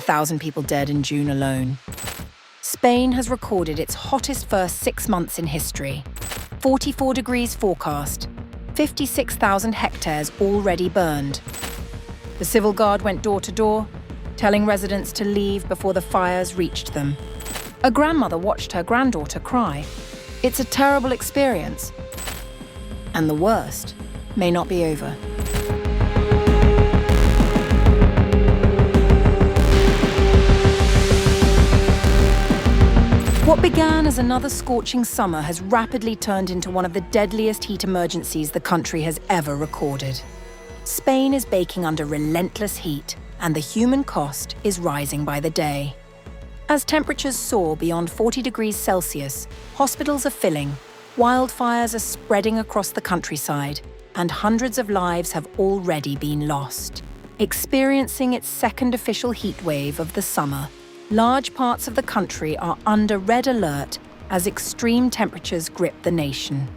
6,000 people dead in June alone. Spain has recorded its hottest first 6 months in history. 44 degrees forecast, 56,000 hectares already burned. The civil guard went door to door, telling residents to leave before the fires reached them. A grandmother watched her granddaughter cry. It's a terrible experience. And the worst may not be over. What began as another scorching summer has rapidly turned into one of the deadliest heat emergencies the country has ever recorded. Spain is baking under relentless heat, and the human cost is rising by the day. As temperatures soar beyond 40 degrees Celsius, hospitals are filling, wildfires are spreading across the countryside, and hundreds of lives have already been lost. Experiencing its second official heat wave of the summer, large parts of the country are under red alert as extreme temperatures grip the nation.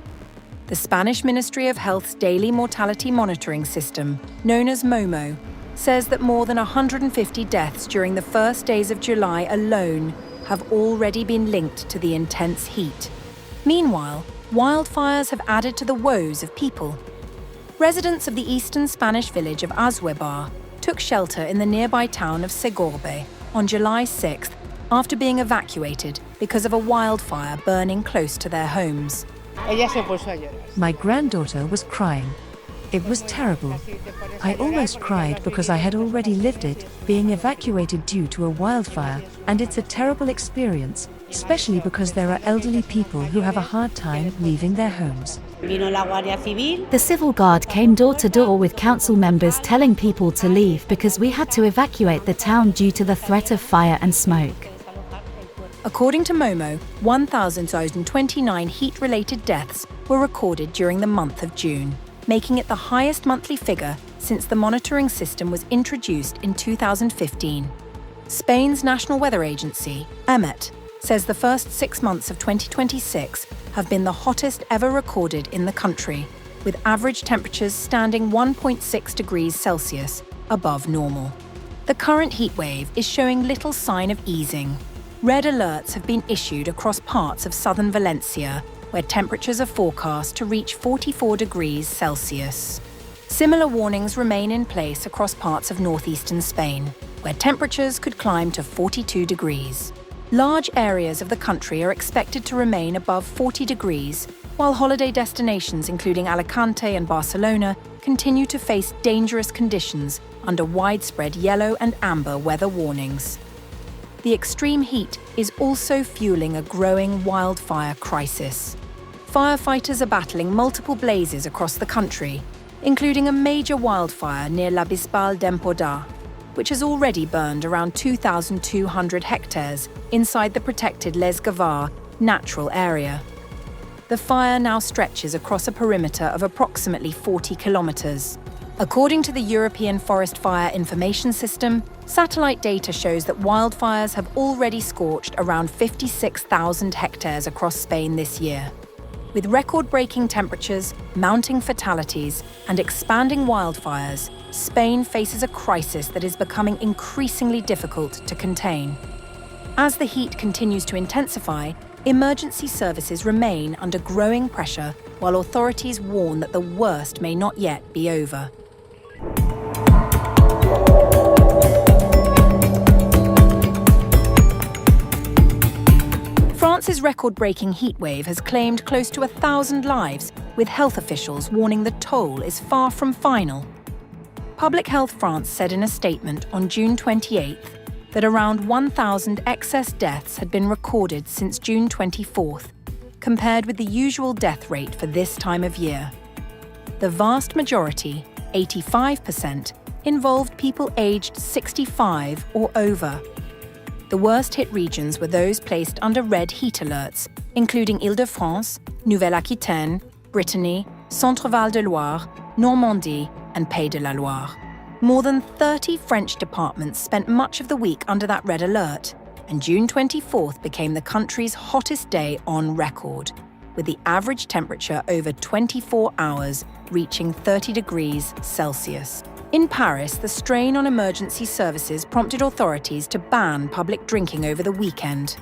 The Spanish Ministry of Health's daily mortality monitoring system, known as MOMO, says that more than 150 deaths during the first days of July alone have already been linked to the intense heat. Meanwhile, wildfires have added to the woes of people. Residents of the eastern Spanish village of Ashuebar took shelter in the nearby town of Segorbe on July 6th after being evacuated because of a wildfire burning close to their homes. My granddaughter was crying. It was terrible. I almost cried because I had already lived it, being evacuated due to a wildfire, and it's a terrible experience, especially because there are elderly people who have a hard time leaving their homes. The civil guard came door to door with council members telling people to leave because we had to evacuate the town due to the threat of fire and smoke. According to MOMO, 1,029 heat-related deaths were recorded during the month of June, making it the highest monthly figure since the monitoring system was introduced in 2015. Spain's National Weather Agency, EMET, says the first 6 months of 2026 have been the hottest ever recorded in the country, with average temperatures standing 1.6 degrees Celsius above normal. The current heat wave is showing little sign of easing. Red alerts have been issued across parts of southern Valencia, where temperatures are forecast to reach 44 degrees Celsius. Similar warnings remain in place across parts of northeastern Spain, where temperatures could climb to 42 degrees. Large areas of the country are expected to remain above 40 degrees, while holiday destinations including Alicante and Barcelona continue to face dangerous conditions under widespread yellow and amber weather warnings. The extreme heat is also fueling a growing wildfire crisis. Firefighters are battling multiple blazes across the country, including a major wildfire near La Bisbal d'Empordà, which has already burned around 2,200 hectares inside the protected Les Gavars natural area. The fire now stretches across a perimeter of approximately 40 kilometers. According to the European Forest Fire Information System, satellite data shows that wildfires have already scorched around 56,000 hectares across Spain this year. With record-breaking temperatures, mounting fatalities, and expanding wildfires, Spain faces a crisis that is becoming increasingly difficult to contain. As the heat continues to intensify, emergency services remain under growing pressure, while authorities warn that the worst may not yet be over. France's record-breaking heatwave has claimed close to 1,000 lives, with health officials warning the toll is far from final. Public Health France said in a statement on June 28th that around 1,000 excess deaths had been recorded since June 24th, compared with the usual death rate for this time of year. The vast majority, 85%, involved people aged 65 or over. The worst-hit regions were those placed under red heat alerts, including Île-de-France, Nouvelle-Aquitaine, Brittany, Centre-Val de Loire, Normandy, and Pays de la Loire. More than 30 French departments spent much of the week under that red alert, and June 24th became the country's hottest day on record, with the average temperature over 24 hours reaching 30 degrees Celsius. In Paris, the strain on emergency services prompted authorities to ban public drinking over the weekend,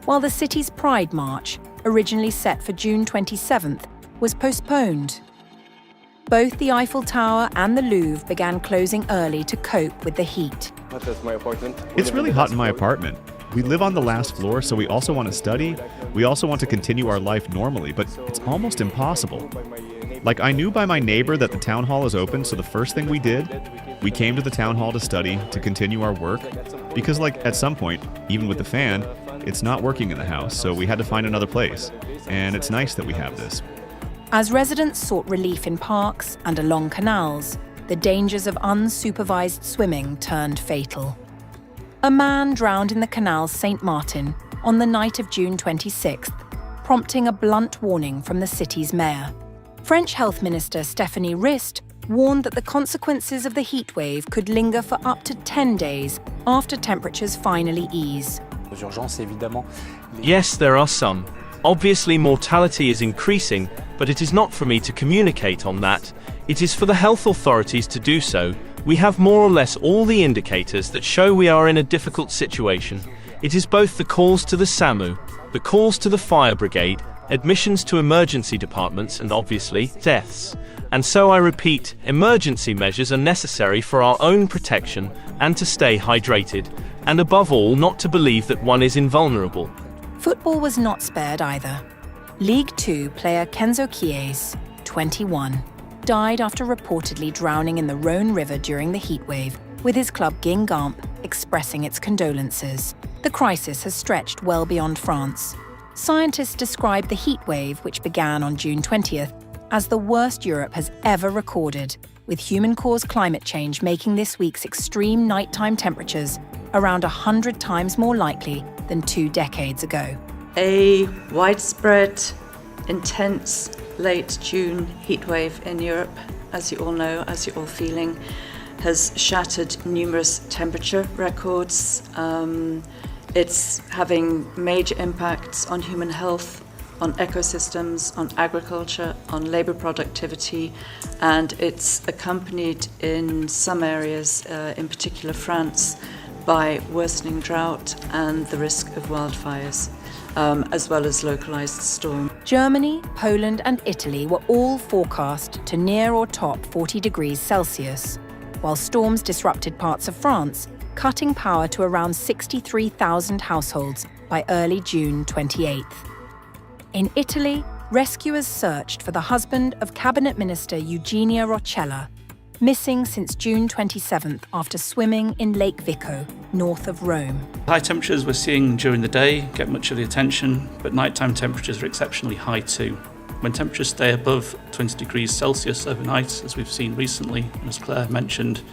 while the city's Pride March, originally set for June 27th, was postponed. Both the Eiffel Tower and the Louvre began closing early to cope with the heat. It's really hot in my apartment. We live on the last floor, so we also want to study. We also want to continue our life normally, but it's almost impossible. Like, I knew by my neighbor that the town hall is open, so the first thing we did, we came to the town hall to study, to continue our work, because, like, at some point, even with the fan, it's not working in the house, so we had to find another place. And it's nice that we have this. As residents sought relief in parks and along canals, the dangers of unsupervised swimming turned fatal. A man drowned in the canal St. Martin on the night of June 26th, prompting a blunt warning from the city's mayor. French Health Minister Stéphanie Rist warned that the consequences of the heatwave could linger for up to 10 days after temperatures finally ease. Yes, there are some. Obviously, mortality is increasing, but it is not for me to communicate on that. It is for the health authorities to do so. We have more or less all the indicators that show we are in a difficult situation. It is both the calls to the SAMU, the calls to the fire brigade, admissions to emergency departments, and obviously, deaths. And so I repeat, emergency measures are necessary for our own protection and to stay hydrated, and above all, not to believe that one is invulnerable. Football was not spared either. League Two player Kenzo Kies, 21, died after reportedly drowning in the Rhône River during the heatwave, with his club Guingamp expressing its condolences. The crisis has stretched well beyond France. Scientists describe the heatwave, which began on June 20th, as the worst Europe has ever recorded, with human-caused climate change making this week's extreme nighttime temperatures around 100 times more likely than 2 decades ago. A widespread, intense, late June heatwave in Europe, as you all know, as you're all feeling, has shattered numerous temperature records. It's having major impacts on human health, on ecosystems, on agriculture, on labour productivity, and it's accompanied in some areas, in particular France, by worsening drought and the risk of wildfires, as well as localised storm. Germany, Poland and Italy were all forecast to near or top 40 degrees Celsius, while storms disrupted parts of France, cutting power to around 63,000 households by early June 28th. In Italy, rescuers searched for the husband of Cabinet Minister Eugenia Roccella, missing since June 27th after swimming in Lake Vico, north of Rome. High temperatures we're seeing during the day get much of the attention, but nighttime temperatures are exceptionally high too. When temperatures stay above 20 degrees Celsius overnight, as we've seen recently, and as Claire mentioned,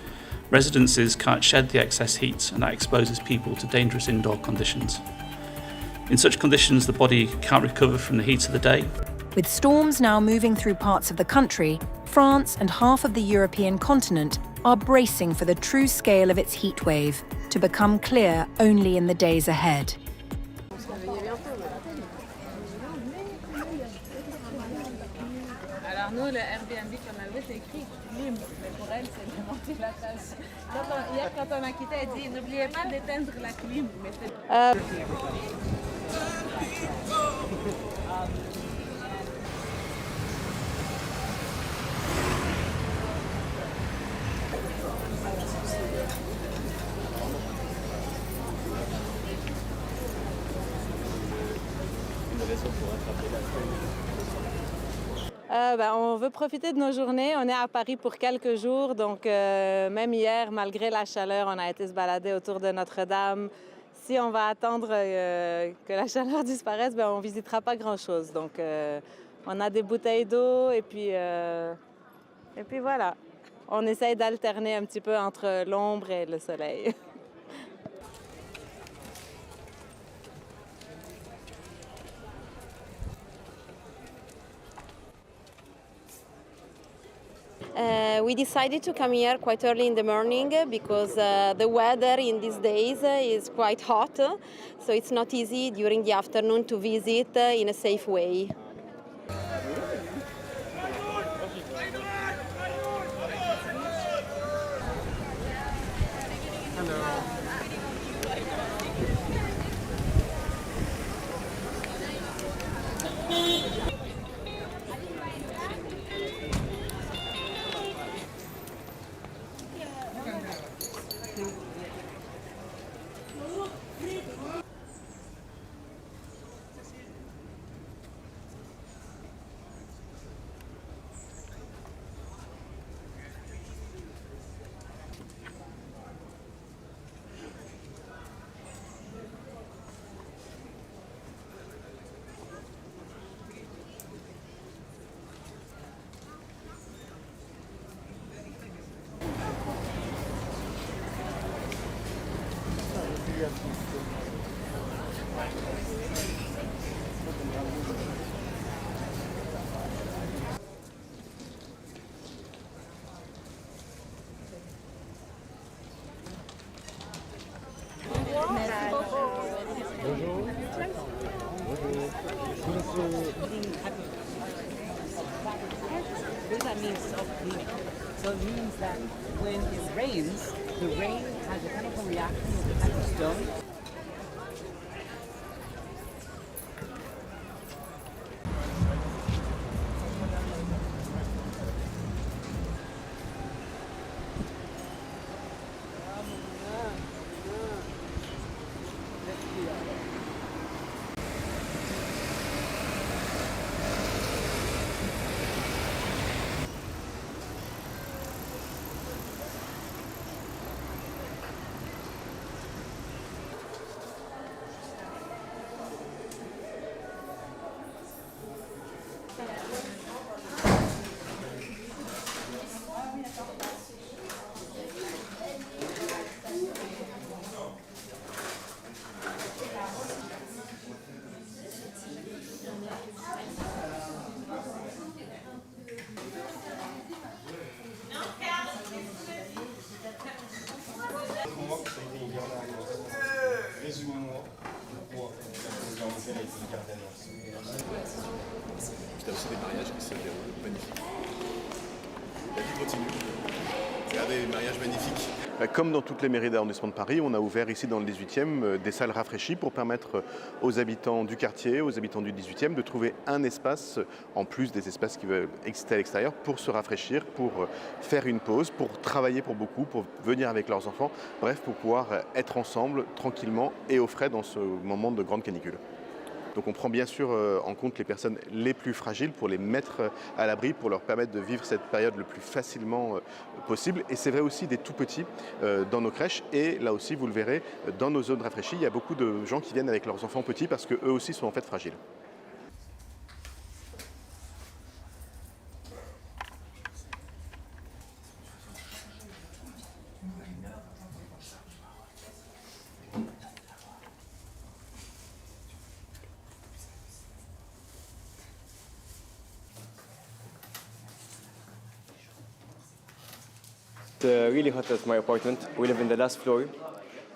residences can't shed the excess heat, and that exposes people to dangerous indoor conditions. In such conditions, the body can't recover from the heat of the day. With storms now moving through parts of the country, France and half of the European continent are bracing for the true scale of its heat wave to become clear only in the days ahead. Nous, le Airbnb qu'on a loué, c'est écrit clim, mais pour elle, c'est de monter la tasse. Hier, quand on a quitté, elle dit n'oubliez pas d'éteindre la clim. On veut profiter de nos journées. On est à Paris pour quelques jours, donc même hier, malgré la chaleur, on a été se balader autour de Notre-Dame. Si on va attendre que la chaleur disparaisse, on ne visitera pas grand-chose. Donc on a des bouteilles d'eau et puis voilà. On essaye d'alterner un petit peu entre l'ombre et le soleil. We decided to come here quite early in the morning because the weather in these days is quite hot, so it's not easy during the afternoon to visit in a safe way. That means self-cleaning. So it means that when it rains, the rain has a chemical reaction with the stone. Résumez-moi pourquoi la présidentielle a été gardée. Puis t'as aussi des mariages qui se déroulent magnifiques. La vie continue. Il y a des mariages magnifiques. Comme dans toutes les mairies d'arrondissement de Paris, on a ouvert ici dans le 18e des salles rafraîchies pour permettre aux habitants du quartier, aux habitants du 18e de trouver un espace, en plus des espaces qui veulent exister à l'extérieur, pour se rafraîchir, pour faire une pause, pour travailler pour beaucoup, pour venir avec leurs enfants, bref, pour pouvoir être ensemble tranquillement et au frais dans ce moment de grande canicule. Donc on prend bien sûr en compte les personnes les plus fragiles pour les mettre à l'abri, pour leur permettre de vivre cette période le plus facilement possible. Et c'est vrai aussi des tout petits dans nos crèches. Et là aussi, vous le verrez, dans nos zones rafraîchies, il y a beaucoup de gens qui viennent avec leurs enfants petits parce qu'eux aussi sont en fait fragiles. It's really hot at my apartment. We live in the last floor.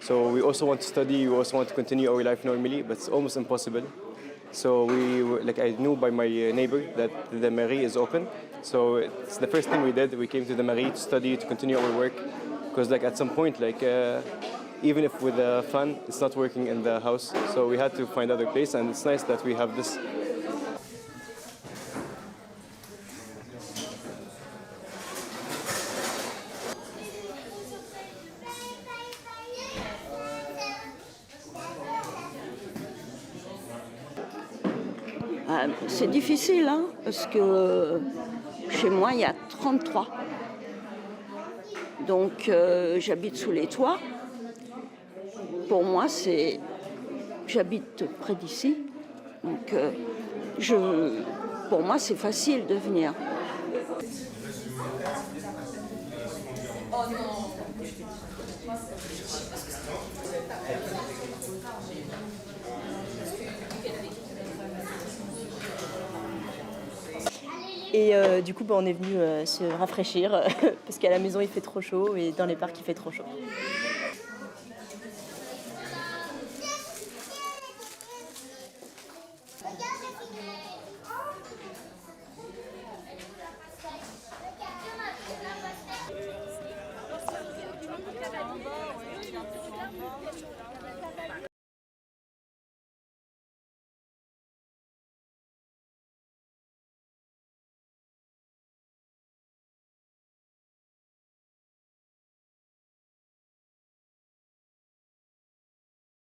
So we also want to study, we also want to continue our life normally, but it's almost impossible. So I knew by my neighbor that the mairie is open. So it's the first thing we did. We came to the mairie to study, to continue our work. Because at some point, even if with the fan, it's not working in the house. So we had to find other place, and it's nice that we have this. C'est difficile, hein, parce que chez moi, il y a 33. Donc, j'habite sous les toits. Pour moi, j'habite près d'ici. Donc, pour moi, c'est facile de venir. Oh non. Et du coup, on est venu se rafraîchir parce qu'à la maison il fait trop chaud et dans les parcs il fait trop chaud.